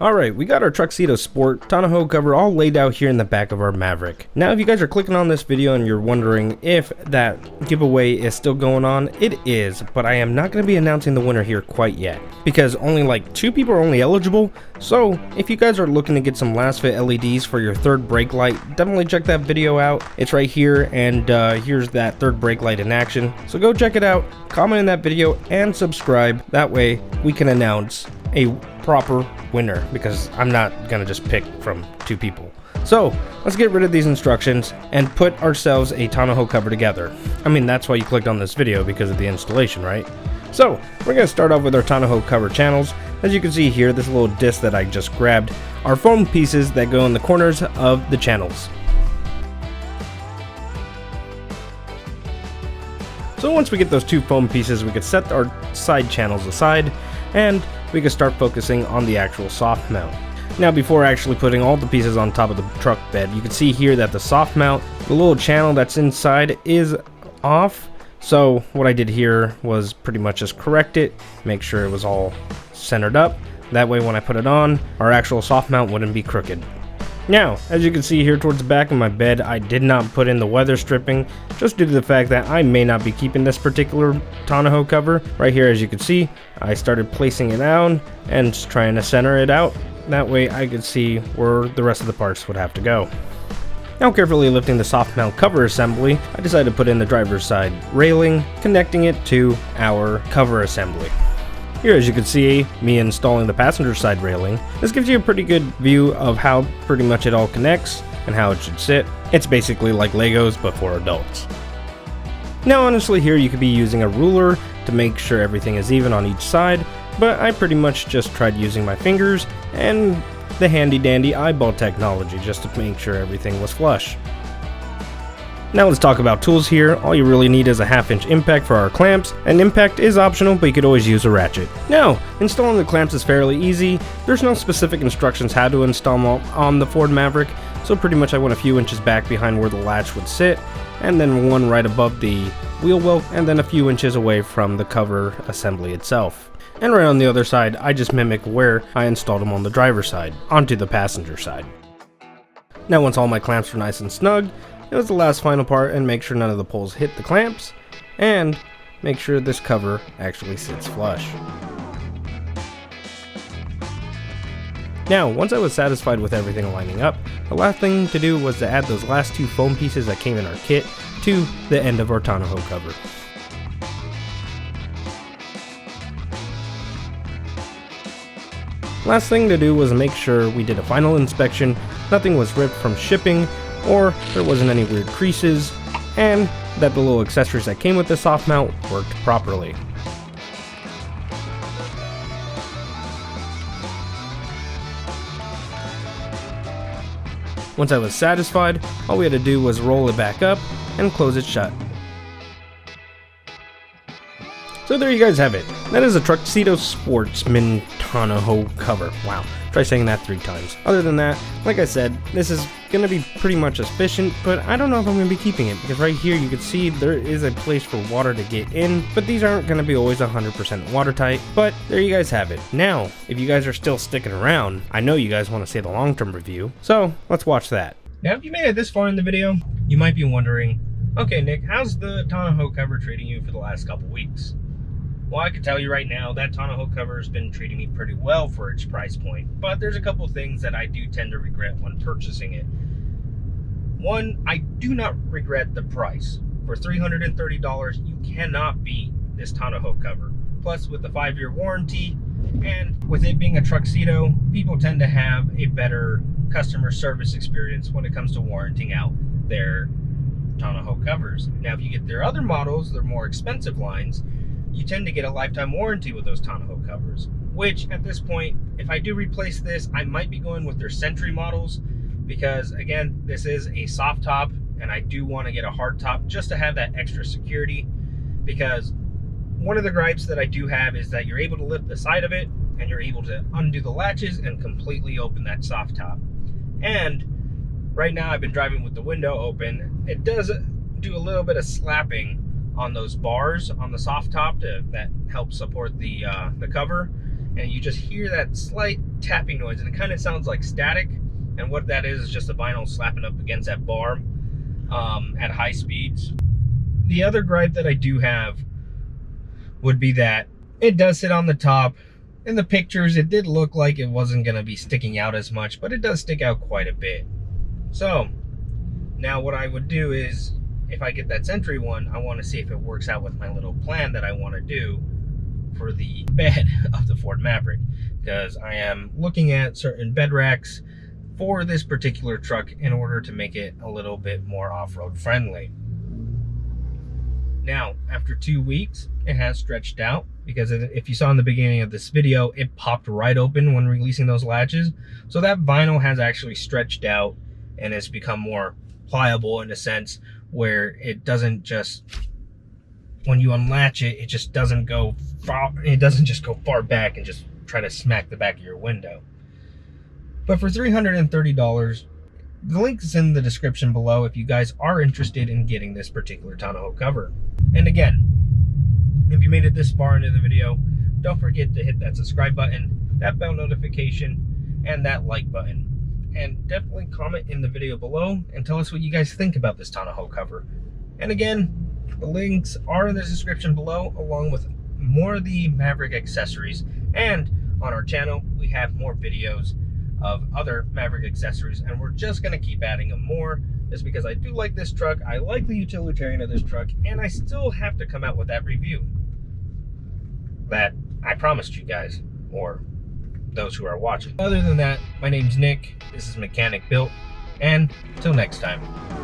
Alright, we got our Truxedo Sport tonneau cover all laid out here in the back of our Maverick. Now if you guys are clicking on this video and you're wondering if that giveaway is still going on, it is, but I am not going to be announcing the winner here quite yet, because only like 2 people are only eligible. So if you guys are looking to get some Lasfit LEDs for your third brake light, definitely check that video out. It's right here, and here's that third brake light in action. So go check it out, comment in that video, and subscribe. That way we can announce a proper winner, because I'm not gonna just pick from 2 people. So let's get rid of these instructions and put ourselves a tonneau cover together. I mean, that's why you clicked on this video, because of the installation, right? So we're gonna start off with our tonneau cover channels. As you can see here, this little disc that I just grabbed are foam pieces that go in the corners of the channels. So once we get those 2 foam pieces, we can set our side channels aside, and we can start focusing on the actual soft mount. Now before actually putting all the pieces on top of the truck bed, you can see here that the soft mount, the little channel that's inside, is off. So what I did here was pretty much just correct it, make sure it was all centered up. That way when I put it on, our actual soft mount wouldn't be crooked. Now, as you can see here towards the back of my bed, I did not put in the weather stripping, just due to the fact that I may not be keeping this particular tonneau cover. Right here, as you can see, I started placing it down and just trying to center it out. That way I could see where the rest of the parts would have to go. Now, carefully lifting the soft mount cover assembly, I decided to put in the driver's side railing, connecting it to our cover assembly. Here, as you can see, me installing the passenger side railing. This gives you a pretty good view of how pretty much it all connects and how it should sit. It's basically like Legos, but for adults. Now, honestly, here you could be using a ruler to make sure everything is even on each side, but I pretty much just tried using my fingers and the handy dandy eyeball technology just to make sure everything was flush. Now let's talk about tools here. All you really need is a 1/2-inch impact for our clamps. An impact is optional, but you could always use a ratchet. Now, installing the clamps is fairly easy. There's no specific instructions how to install them on the Ford Maverick, so pretty much I went a few inches back behind where the latch would sit, and then one right above the wheel well, and then a few inches away from the cover assembly itself. And right on the other side, I just mimicked where I installed them on the driver's side, onto the passenger side. Now once all my clamps are nice and snug, it was the last final part, and make sure none of the poles hit the clamps, and make sure this cover actually sits flush. Now, once I was satisfied with everything lining up, the last thing to do was to add those last 2 foam pieces that came in our kit to the end of our tonneau cover. Last thing to do was make sure we did a final inspection, nothing was ripped from shipping, or there wasn't any weird creases, and that the little accessories that came with the soft mount worked properly. Once I was satisfied, all we had to do was roll it back up and close it shut. So there you guys have it. That is a Truxedo Sportsman tonneau cover. Wow, try saying that 3 times. Other than that, like I said, this is going to be pretty much efficient, but I don't know if I'm going to be keeping it, because right here you can see there is a place for water to get in, but these aren't going to be always 100% watertight. But there you guys have it. Now, if you guys are still sticking around, I know you guys want to see the long-term review, so let's watch that. Now, if you made it this far in the video, you might be wondering, okay Nick, how's the tonneau cover treating you for the last couple weeks? Well, I can tell you right now that tonneau cover has been treating me pretty well for its price point, but there's a couple things that I do tend to regret when purchasing it. One, I do not regret the price. For $330, you cannot beat this tonneau cover. Plus, with the 5-year warranty, and with it being a Truxedo, people tend to have a better customer service experience when it comes to warranting out their tonneau covers. Now, if you get their other models, their more expensive lines, you tend to get a lifetime warranty with those tonneau covers, which at this point, if I do replace this, I might be going with their Sentry models, because again, this is a soft top and I do want to get a hard top just to have that extra security, because one of the gripes that I do have is that you're able to lift the side of it and you're able to undo the latches and completely open that soft top. And right now I've been driving with the window open. It does do a little bit of slapping on those bars on the soft top that help support the cover, and you just hear that slight tapping noise, and it kind of sounds like static. And what that is just the vinyl slapping up against that bar at high speeds. The other gripe that I do have would be that it does sit on the top. In the pictures, it did look like it wasn't going to be sticking out as much, but it does stick out quite a bit. So now what I would do is, if I get that Sentry one, I want to see if it works out with my little plan that I want to do for the bed of the Ford Maverick, because I am looking at certain bed racks for this particular truck in order to make it a little bit more off-road friendly. Now, after 2 weeks, it has stretched out, because if you saw in the beginning of this video, it popped right open when releasing those latches. So that vinyl has actually stretched out and has become more pliable in a sense where it doesn't just, when you unlatch it, it just doesn't go far, it doesn't just go far back and just try to smack the back of your window. But for $330, the link is in the description below if you guys are interested in getting this particular tonneau cover. And again, if you made it this far into the video, don't forget to hit that subscribe button, that bell notification, and that like button. And definitely comment in the video below and tell us what you guys think about this tonneau cover. And again, the links are in the description below, along with more of the Maverick accessories. And on our channel, we have more videos of other Maverick accessories, and we're just going to keep adding them more, just because I do like this truck, I like the utilitarian of this truck, and I still have to come out with that review that I promised you guys, or those who are watching. Other than that, my name's Nick, this is Mechanic Built, and till next time.